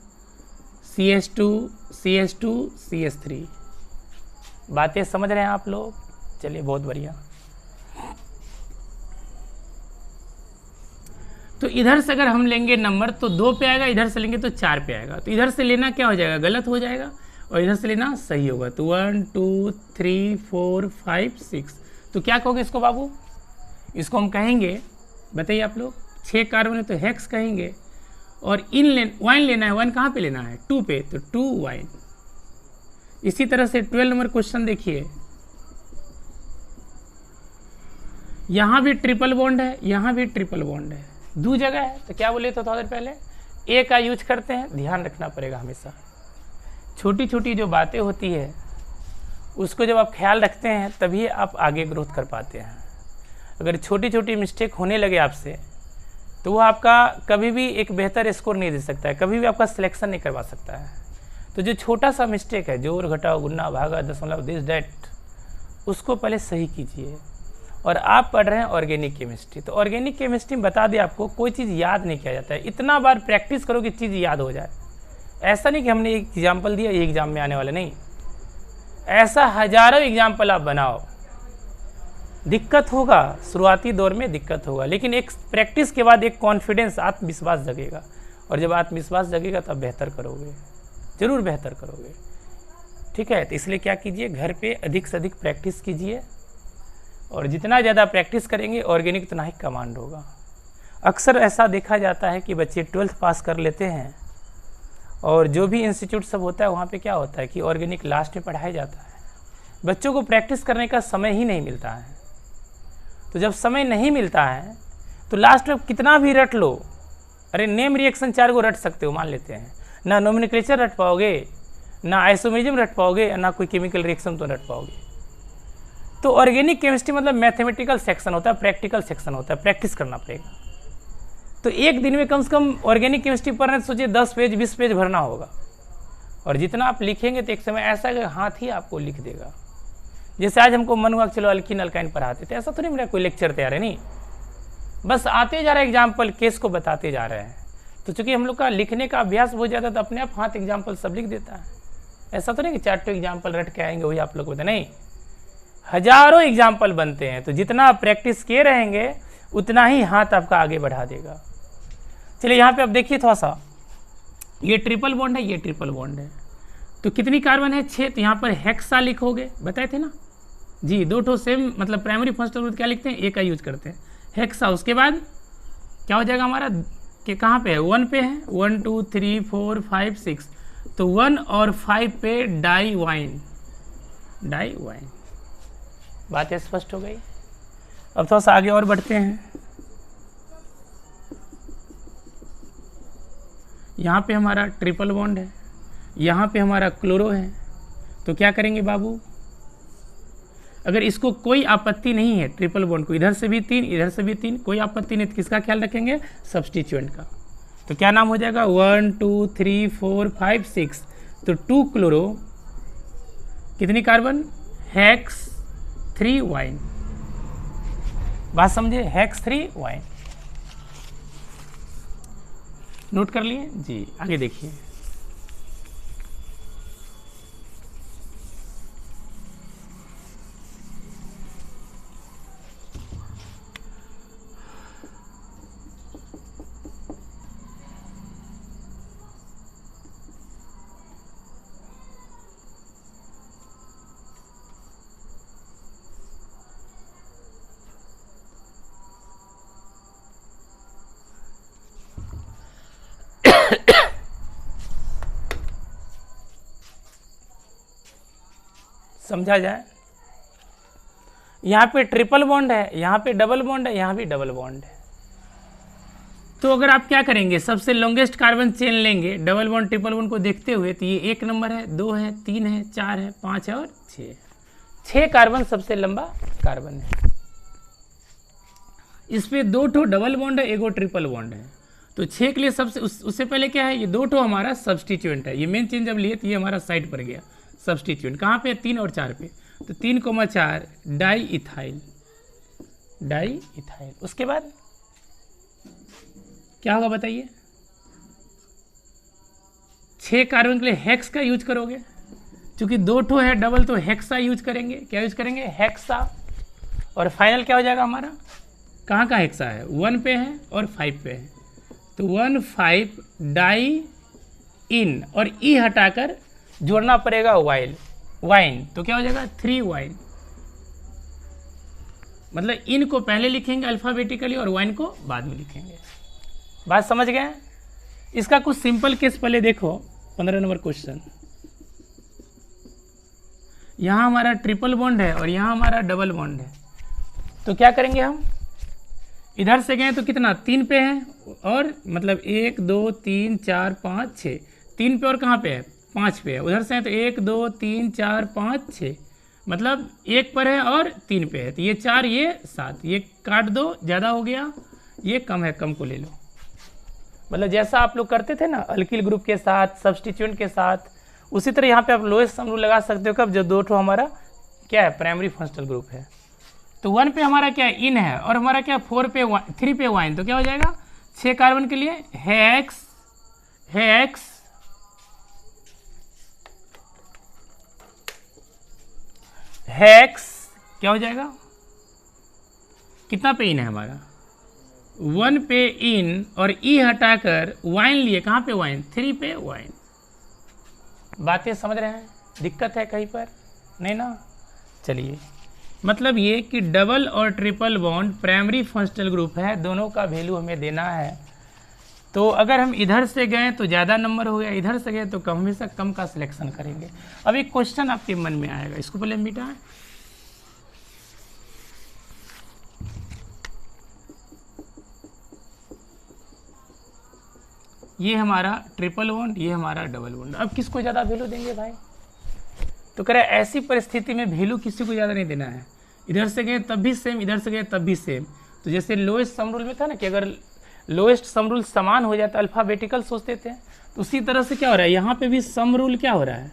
S1: CH2 CH2 CH3, बातें समझ रहे हैं आप लोग? चलिए बहुत बढ़िया। तो इधर से अगर हम लेंगे नंबर तो 2 पे आएगा, इधर से लेंगे तो 4 पे आएगा। तो इधर से लेना क्या हो जाएगा? गलत हो जाएगा, और इधर से लेना सही होगा। तो 1 2 3 4 5 6। तो क्या कहोगे इसको बाबू? इसको हम कहेंगे, बताइए आप लोग, 6 कार्बन है तो हेक्स कहेंगे, और वाइन लेना है। वाइन कहाँ पे लेना है? 2 पे, तो 2 वाइन। इसी तरह से 12 नंबर क्वेश्चन देखिए। यहाँ भी ट्रिपल बॉन्ड है, यहाँ भी ट्रिपल बॉन्ड है, 2 जगह है। तो क्या बोले तो थोड़ा देर पहले ए का यूज करते हैं, ध्यान रखना पड़ेगा हमेशा। छोटी छोटी जो बातें होती है उसको जब आप ख्याल रखते हैं तभी आप आगे ग्रोथ कर पाते हैं। अगर छोटी छोटी मिस्टेक होने लगे आपसे तो वो आपका कभी भी एक बेहतर स्कोर नहीं दे सकता है, कभी भी आपका सिलेक्शन नहीं करवा सकता है। तो जो छोटा सा मिस्टेक है, जोड़ घटाओ गुना भागा दशमलव दिस डैट, उसको पहले सही कीजिए। और आप पढ़ रहे हैं ऑर्गेनिक केमिस्ट्री, तो ऑर्गेनिक केमिस्ट्री में बता दें आपको, कोई चीज़ याद नहीं किया जाता है। इतना बार प्रैक्टिस करो कि चीज़ याद हो जाए। ऐसा नहीं कि हमने एक एग्जाम्पल दिया, ये एग्जाम में आने वाला नहीं, ऐसा हजारों एग्जाम्पल आप बनाओ। दिक्कत होगा, शुरुआती दौर में दिक्कत होगा, लेकिन एक प्रैक्टिस के बाद एक कॉन्फिडेंस, आत्मविश्वास जगेगा, और जब आत्मविश्वास जगेगा तब बेहतर करोगे, ज़रूर बेहतर करोगे। ठीक है, तो इसलिए क्या कीजिए, घर पे अधिक से अधिक प्रैक्टिस कीजिए, और जितना ज़्यादा प्रैक्टिस करेंगे ऑर्गेनिक उतना ही कमांड होगा। अक्सर ऐसा देखा जाता है कि बच्चे 12th पास कर लेते हैं और जो भी इंस्टीट्यूट सब होता है वहाँ पे क्या होता है कि ऑर्गेनिक लास्ट में पढ़ाया जाता है। बच्चों को प्रैक्टिस करने का समय ही नहीं मिलता है। तो जब समय नहीं मिलता है तो लास्ट में कितना भी रट लो, अरे नेम रिएक्शन 4 को रट सकते हो, मान लेते हैं, ना नोमेनक्लेचर रट पाओगे, ना आइसोमेरिज्म रट पाओगे, ना कोई केमिकल रिएक्शन तो रट पाओगे। तो ऑर्गेनिक केमिस्ट्री मतलब मैथमेटिकल सेक्शन होता है, प्रैक्टिकल सेक्शन होता है, प्रैक्टिस करना पड़ेगा। तो एक दिन में कम से कम ऑर्गेनिक केमिस्ट्री पढ़ना तो सोचिए 10 पेज 20 पेज भरना होगा, और जितना आप लिखेंगे तो एक समय ऐसा कि हाथ ही आपको लिख देगा। जैसे आज हमको मन हुआ चलो अल्कीन अल्काइन पढ़ाते थे, ऐसा तो नहीं मेरा कोई लेक्चर तैयार है, नहीं, बस आते जा रहा है एग्जाम्पल, केस को बताते जा रहे हैं। तो चूंकि हम लोग का लिखने का अभ्यास हो जाता है तो अपने आप हाथ एग्जाम्पल सब लिख देता है। ऐसा तो नहीं कि 4 एग्जाम्पल रट के आएंगे वही आप लोग को, नहीं, हजारों एग्जाम्पल बनते हैं। तो जितना आप प्रैक्टिस किए रहेंगे उतना ही हाथ आपका आगे बढ़ा देगा। चलिए यहाँ पे अब देखिए थोड़ा सा, ये ट्रिपल बॉन्ड है, ये ट्रिपल बॉन्ड है, तो कितनी कार्बन है 6, तो यहाँ पर हेक्सा लिखोगे, बताए थे ना जी, 2 ठो सेम मतलब प्राइमरी फंक्शनल ग्रुप क्या लिखते हैं, एक का यूज करते हैं हेक्सा। उसके बाद क्या हो जाएगा हमारा कि कहाँ पे है 1 पे है, 1 2 3 4 5 6, तो 1 और 5 पे डाई वाइन, डाई वाइन। बात स्पष्ट हो गई। अब थोड़ा सा आगे और बढ़ते हैं। यहाँ पे हमारा ट्रिपल बॉन्ड है, यहाँ पे हमारा क्लोरो है, तो क्या करेंगे बाबू, अगर इसको कोई आपत्ति नहीं है ट्रिपल बॉन्ड को, इधर से भी 3 इधर से भी 3, कोई आपत्ति नहीं, तो किसका ख्याल रखेंगे, सब्स्टिट्यूएंट का। तो क्या नाम हो जाएगा 1 2 3 4 5 6, तो 2 क्लोरो कितनी कार्बन, हेक्स 3 वाइन। बात समझे, हेक्स 3 वाइन। नोट कर लिए जी। आगे देखिए, समझा जाए। यहाँ पे ट्रिपल बॉन्ड है, यहाँ पे डबल बॉन्ड है, यहाँ भी डबल बॉन्ड है। तो अगर आप क्या करेंगे, सबसे लॉन्गेस्ट कार्बन चेन लेंगे डबल बॉन्ड ट्रिपल बॉन्ड को देखते हुए, तो ये 1 नंबर है, 2 है, 3 है, 4 है, 5 है और 6। 6 कार्बन सबसे लंबा कार्बन है। इस पे 2 ठो डबल बॉन्ड है, 1 ट्रिपल बॉन्ड है, तो 6 के लिए सबसे उससे पहले क्या है, ये 2 ठो हमारा सब्स्टिट्यूएंट है। ये मेन चेन जब लिए तो ये हमारा साइड पर गया सब्स्टिट्यूएंट, कहाँ पे 3 और 4 पे, तो 3,4 डाई इथाइल, डाई इथाइल। उसके बाद क्या होगा बताइए, 6 कार्बन के लिए हेक्स का यूज करोगे, क्योंकि 2 ठो है डबल, तो हेक्सा यूज करेंगे। क्या यूज करेंगे, हेक्सा। और फाइनल क्या हो जाएगा हमारा, कहाँ का हेक्सा है, 1 पे है और 5 पे है, तो 1 5 डाई इन, और ई हटाकर जोड़ना पड़ेगा वाइन, तो क्या हो जाएगा 3 वाइन। मतलब इन को पहले लिखेंगे अल्फाबेटिकली और वाइन को बाद में लिखेंगे। बात समझ गए। इसका कुछ सिंपल केस पहले देखो, 15 नंबर क्वेश्चन। यहाँ हमारा ट्रिपल बॉन्ड है और यहाँ हमारा डबल बॉन्ड है, तो क्या करेंगे हम, इधर से गए तो कितना 3 पे है, और मतलब 1 2 3 4 5 6, 3 पे और कहाँ पे है 5 पे है, उधर से है तो 1 2 3 4 5 6, मतलब 1 पर है और 3 पे है, तो ये 4 ये 7, ये काट दो, ज़्यादा हो गया, ये कम है, कम को ले लो। मतलब जैसा आप लोग करते थे ना अल्किल ग्रुप के साथ, सब्स्टिट्यूएंट के साथ, उसी तरह यहाँ पे आप लोएस्ट सम रूल लगा सकते हो। कब, जब 2 ठो हमारा क्या है प्राइमरी फंक्शनल ग्रुप है। तो 1 पे हमारा क्या है इन है, और हमारा क्या 4 पे 3 पे वाइन, तो क्या हो जाएगा 6 कार्बन के लिए हेक्स, हेक्स हेक्स क्या हो जाएगा, कितना पे इन है हमारा 1 पे इन, और ई हटाकर वाइन लिए, कहाँ पे वाइन 3 पे वाइन। बातें समझ रहे हैं, दिक्कत है कहीं पर नहीं ना। चलिए, मतलब ये कि डबल और triple bond primary functional group है, दोनों का वैल्यू हमें देना है। तो अगर हम इधर से गए तो ज़्यादा नंबर हो गया, इधर से गए तो कम, हमेशा कम का सिलेक्शन करेंगे। अब एक क्वेश्चन आपके मन में आएगा, इसको पहले मिटाएं। ये हमारा ट्रिपल बॉन्ड, ये हमारा डबल बॉन्ड। अब किसको ज़्यादा वैल्यू देंगे भाई, तो कह रहे ऐसी परिस्थिति में वैल्यू किसी को ज़्यादा नहीं देना है। इधर से गए तब भी सेम, इधर से गए तब भी सेम। तो जैसे लोएस्ट सम रूल में था ना कि अगर लोएस्ट सम रूल समान हो जाए तो अल्फ़ाबेटिकल सोचते थे, तो उसी तरह से क्या हो रहा है, यहाँ पे भी सम रूल क्या हो रहा है,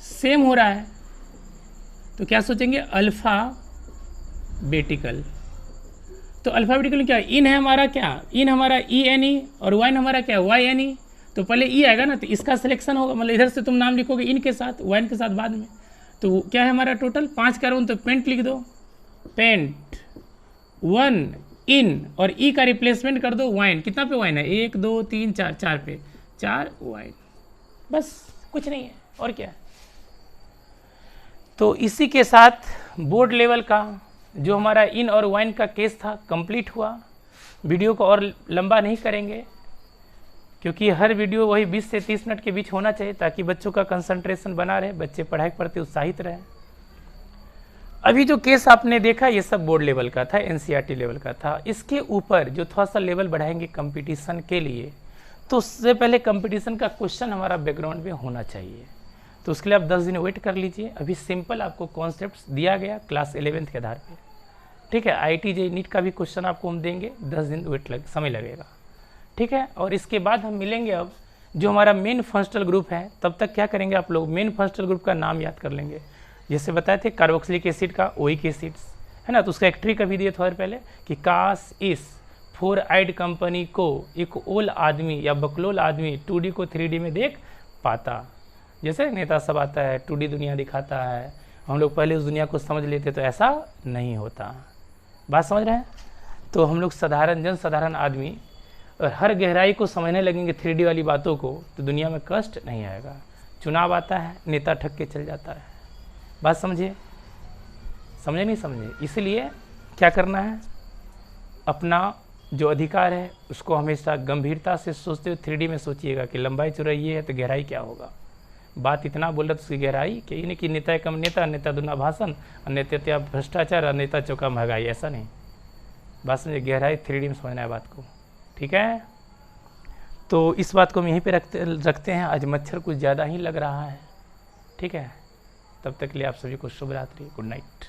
S1: सेम हो रहा है। तो क्या सोचेंगे, अल्फ़ाबेटिकल। तो अल्फ़ाबेटिकल क्या, इन है हमारा क्या, इन हमारा ई एन ई, और वाइन हमारा क्या वाई एन ई। तो पहले ई आएगा ना, तो इसका सिलेक्शन होगा, मतलब इधर से तुम नाम लिखोगे इन के साथ, वाइन के साथ बाद में। तो क्या है हमारा टोटल 5 कार्बन, तो पेंट लिख दो, पेंट 1 इन, और ई का रिप्लेसमेंट कर दो वाइन। कितना पे वाइन है 1 2 3 4 4 पे, 4 वाइन, बस कुछ नहीं है और क्या। तो इसी के साथ बोर्ड लेवल का जो हमारा इन और वाइन का केस था कंप्लीट हुआ। वीडियो को और लंबा नहीं करेंगे क्योंकि हर वीडियो वही 20 से 30 मिनट के बीच होना चाहिए ताकि बच्चों का कंसंट्रेशन बना रहे, बच्चे पढ़ाई के प्रति उत्साहित रहे। अभी जो केस आपने देखा ये सब बोर्ड लेवल का था, एनसीईआरटी लेवल का था। इसके ऊपर जो थोड़ा सा लेवल बढ़ाएंगे कंपटीशन के लिए, तो उससे पहले कंपटीशन का क्वेश्चन हमारा बैकग्राउंड में होना चाहिए। तो उसके लिए आप 10 दिन वेट कर लीजिए। अभी सिंपल आपको कॉन्सेप्ट दिया गया क्लास 11th के आधार पे, ठीक है। IIT JEE नीट का भी क्वेश्चन आपको हम देंगे, 10 दिन समय लगेगा, ठीक है। और इसके बाद हम मिलेंगे अब जो हमारा मेन फंक्शनल ग्रुप है। तब तक क्या करेंगे आप लोग, मेन फंक्शनल ग्रुप का नाम याद कर लेंगे। जैसे बताए थे कार्बोक्सिलिक एसिड का ओइक एसिड्स है ना, तो उसका एक ट्रिक अभी दिए थोड़ी देर पहले कि काश इस 4 आइड कंपनी को एक ओल आदमी या बकलोल आदमी 2D को 3D में देख पाता। जैसे नेता सब आता है 2D दुनिया दिखाता है, हम लोग पहले उस दुनिया को समझ लेते तो ऐसा नहीं होता। बात समझ रहे हैं। तो हम लोग साधारण आदमी और हर गहराई को समझने लगेंगे 3D वाली बातों को, तो दुनिया में कष्ट नहीं आएगा। चुनाव आता है, नेता ठग के चल जाता है। बात समझिए, समझे नहीं समझे। इसलिए क्या करना है, अपना जो अधिकार है उसको हमेशा गंभीरता से सोचते हुए 3D में सोचिएगा कि लंबाई चौड़ाई ये है तो गहराई क्या होगा। बात इतना बोल रहा तो उसकी गहराई कि ये नहीं कि नेता कम नेता, नेता दुना भाषण, और नेता भ्रष्टाचार, और नेता चौका महंगाई, ऐसा नहीं। बात समझे, गहराई 3D में समझना है बात को, ठीक है। तो इस बात को हम यहीं पे रखते हैं। आज मच्छर कुछ ज़्यादा ही लग रहा है, ठीक है। तब तक के लिए आप सभी को शुभ रात्रि, गुड नाइट।